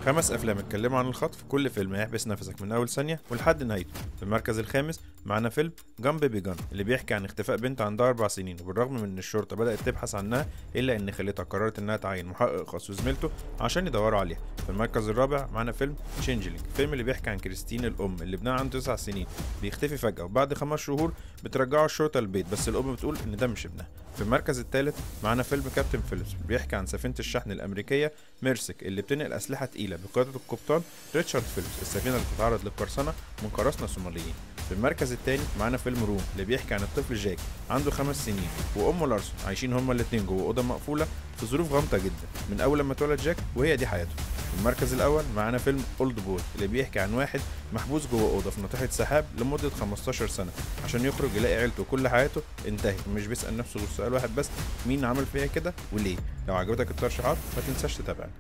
5 أفلام اتكلموا عن الخطف، كل فيلم هيحبس نفسك من أول ثانية ولحد نهايته. في المركز الخامس معانا فيلم جان بيبي جان، اللي بيحكي عن اختفاء بنت عندها 4 سنين، وبالرغم من إن الشرطة بدأت تبحث عنها إلا إن خالتها قررت إنها تعين محقق خاص وزميلته عشان يدوروا عليها. في المركز الرابع معانا فيلم تشينجلينج، فيلم اللي بيحكي عن كريستين الأم اللي ابنها عنده 9 سنين بيختفي فجأة، وبعد 5 شهور بترجعه الشرطة البيت، بس الأم بتقول إن ده مش ابنها. في المركز الثالث معانا فيلم كابتن فيليبس، بيحكي عن سفينة الشحن الأمريكية ميرسك اللي بتنقل أسلحة تقيلة بقيادة القبطان ريتشارد فيليبس، السفينة اللي بتتعرض للقرصنة من قراصنة صوماليين. في المركز الثاني معانا فيلم روم، اللي بيحكي عن الطفل جاك عنده 5 سنين وأمه لارسون عايشين هما الاتنين جوه أوضة مقفولة في ظروف غامضة جدا من أول لما اتولد جاك، وهي دي حياته. في المركز الأول معانا فيلم أولد بوي، اللي بيحكي عن واحد محبوس جوه أوضة في ناطحة سحاب لمدة 15 سنة عشان يخرج يلاقي عيلته كل حياته انتهت، ومش بيسأل نفسه غير سؤال واحد بس: مين عمل فيها كده وليه؟ لو عجبتك الترشيحات ما تنساش تتابعني.